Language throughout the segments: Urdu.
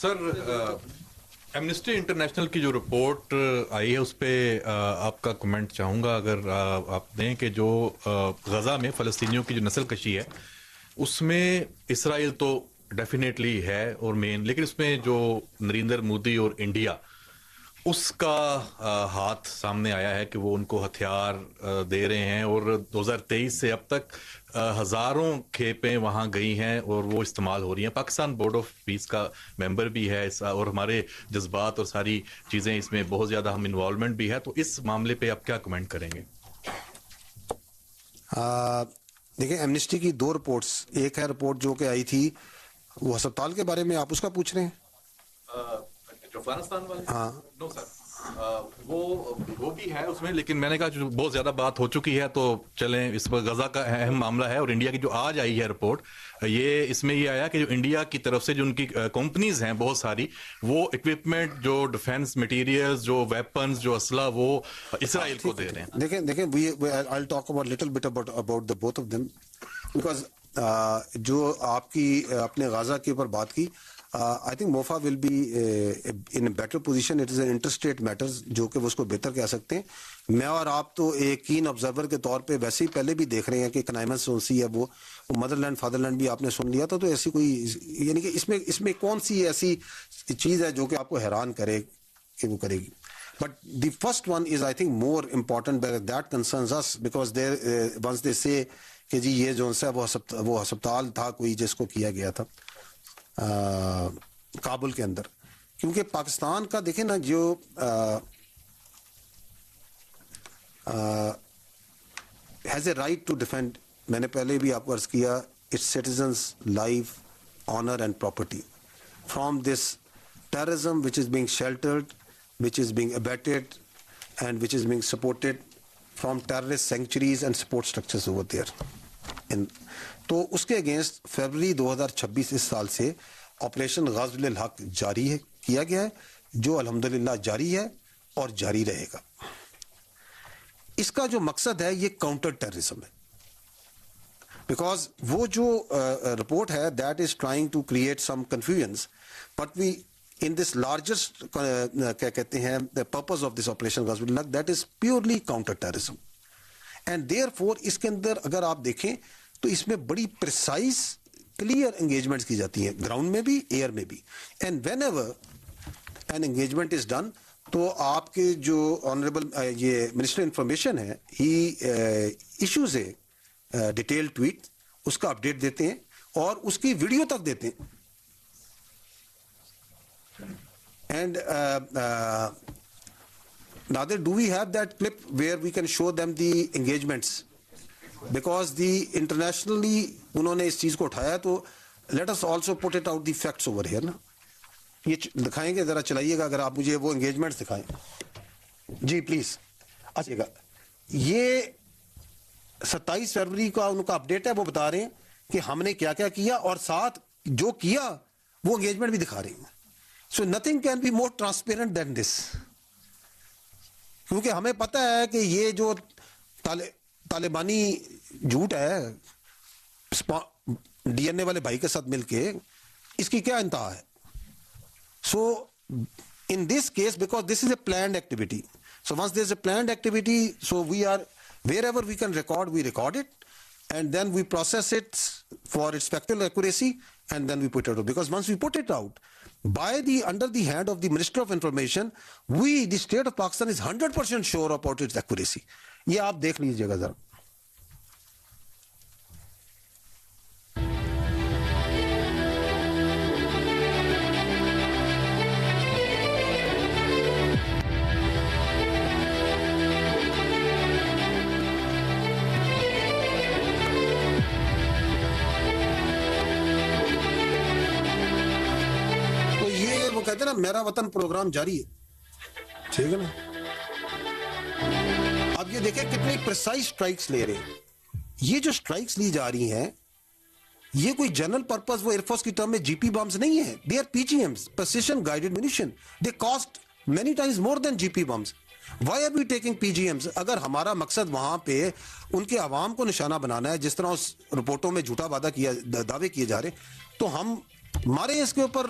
سر ایمنسٹی انٹرنیشنل کی جو رپورٹ آئی ہے اس پہ آپ کا کمنٹ چاہوں گا اگر آپ دیں کہ جو غزہ میں فلسطینیوں کی جو نسل کشی ہے اس میں اسرائیل تو ڈیفینیٹلی ہے اور مین، لیکن اس میں جو نریندر مودی اور انڈیا اس کا ہاتھ سامنے آیا ہے کہ وہ ان کو ہتھیار دے رہے ہیں، اور 2023 سے اب تک ہزاروں کھیپیں وہاں گئی ہیں اور وہ استعمال ہو رہی ہیں. پاکستان بورڈ آف پیس کا ممبر بھی ہے اور ہمارے جذبات اور ساری چیزیں اس میں بہت زیادہ ہم انوالومنٹ بھی ہے، تو اس معاملے پہ آپ کیا کمنٹ کریں گے؟ دیکھیں، ایمنسٹی کی دو رپورٹس، ایک ہے رپورٹ جو کہ آئی تھی وہ ہسپتال کے بارے میں، آپ اس کا پوچھ رہے ہیں؟ جو افغانستان والے؟ ہاں نو سر، وہ بھی ہے اس میں، لیکن میں نے کہا جو بہت زیادہ بات ہو چکی ہے تو چلیں اس پر. غزہ کا اہم معاملہ ہے، اور انڈیا کی جو آج آئی ہے رپورٹ، یہ اس میں یہ آیا کہ جو انڈیا کی طرف سے جو ان کی کمپنیز ہیں بہت ساری، وہ اکوپمنٹ، جو ڈیفینس مٹیریلز، جو ویپنز، جو اسلحہ، وہ اسرائیل کو دے رہے ہیں. دیکھیں I'll talk about little bit about the both of them because جو آپ کی اپنے غزہ کے اوپر بات کی، I think موفا will be in a better position. It is an interstate matters جو کہ وہ اس کو بہتر کہہ سکتے ہیں. میں اور آپ تو ایک کین آبزرور کے طور پہ ویسے ہی پہلے بھی دیکھ رہے ہیں کہ کنائمنس سونسی ہے، وہ مدر لینڈ فادر لینڈ بھی آپ نے سن لیا تھا، تو ایسی کوئی یعنی کہ اس میں کون سی ایسی چیز ہے جو کہ آپ کو حیران کرے کہ وہ کرے گی. But the first one is I think more important because that concerns us because once they say کہ جی یہ جو ہے وہ ہسپتال تھا کوئی جس کو کیا گیا تھا کابل کے اندر. کیونکہ پاکستان کا دیکھیں نا جو has a right to defend، میں نے پہلے بھی آپ کو عرض کیا، its citizens life, honor and property from this terrorism which is being sheltered, which is being abetted and which is being supported from terrorist sanctuaries and support structures over there. تو اس کے اگینسٹ فیبرری 2026 اس سال سے آپریشن غزل الحق جاری ہے، کیا گیا ہے، جو الحمدللہ جاری ہے اور جاری رہے گا. اس کا جو مقصد ہے یہ کاؤنٹر ٹیررزم ہے، بیکاز وہ جو رپورٹ ہے that is trying to create some confusions, but we in this largest کیا کہتے ہیں the purpose of this operation ghazal ul Haq that is purely counter terrorism and therefore اس کے اندر اگر آپ دیکھیں تو اس میں بڑی precise clear engagements کی جاتی ہیں، گراؤنڈ میں بھی ایئر میں بھی. and whenever an engagement is done تو آپ کے جو آنریبل یہ منسٹر انفارمیشن ہے ہی ایشوز ہے ڈیٹیل ٹویٹ، اس کا اپڈیٹ دیتے ہیں اور اس کی ویڈیو تک دیتے ہیں. And Nadir, do we have that clip where we can show them the engagements? Because the internationally انہوں نے اس چیز کو اٹھایا، تو let us also put it out the facts over here نا. یہ دکھائیں گے، ذرا چلائیے گا اگر آپ مجھے وہ انگیجمنٹس دکھائیں جی پلیز. اچھا یہ 27 فروری کا ان کا اپڈیٹ ہے، وہ بتا رہے ہیں کہ ہم نے کیا کیا کیا اور ساتھ جو کیا وہ انگیجمنٹ بھی دکھا رہے ہیں. So nothing can be more transparent than this. کیونکہ ہمیں پتہ ہے کہ یہ جو طالبانی جھوٹ ہے ڈی این اے والے بھائی کے ساتھ مل کے، اس کی کیا انتہا ہے. So in this case because this is a planned activity, so once there is a planned activity, so we are wherever we can record, we record it and then we process it for its factual accuracy and then we put it out. Because once we put it out by the under the hand of the Minister of Information, we the state of Pakistan is 100% sure about its accuracy. یہ آپ دیکھ لیجیے گا ذرا. کہتے ہیں نا میرا وطن پروگرام جاری ہے، ٹھیک ہے نا. اب یہ دیکھیں کتنی پریسائز سٹرائکس لے رہے ہیں. یہ جو سٹرائکس لی جا رہی ہیں یہ کوئی جنرل پرپز وہ ایئر فورس کی ٹرم میں جی پی بمز نہیں ہیں. They are P G Ms, precision guided munition. They cost many times more than G P bombs. Why are we taking P G Ms? اگر ہمارا مقصد وہاں پہ ان کے عوام کو نشانہ بنانا ہے، جس طرح اس رپورٹوں میں جھوٹا وعدہ کیا دعوے کیے جا رہے، تو ہم ہمارے اس کے اوپر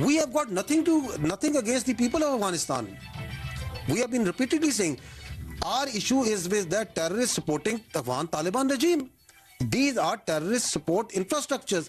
We have got nothing against the people of Afghanistan. We have been repeatedly saying our issue is with that terrorist supporting the Afghan Taliban regime. These are terrorist support infrastructures.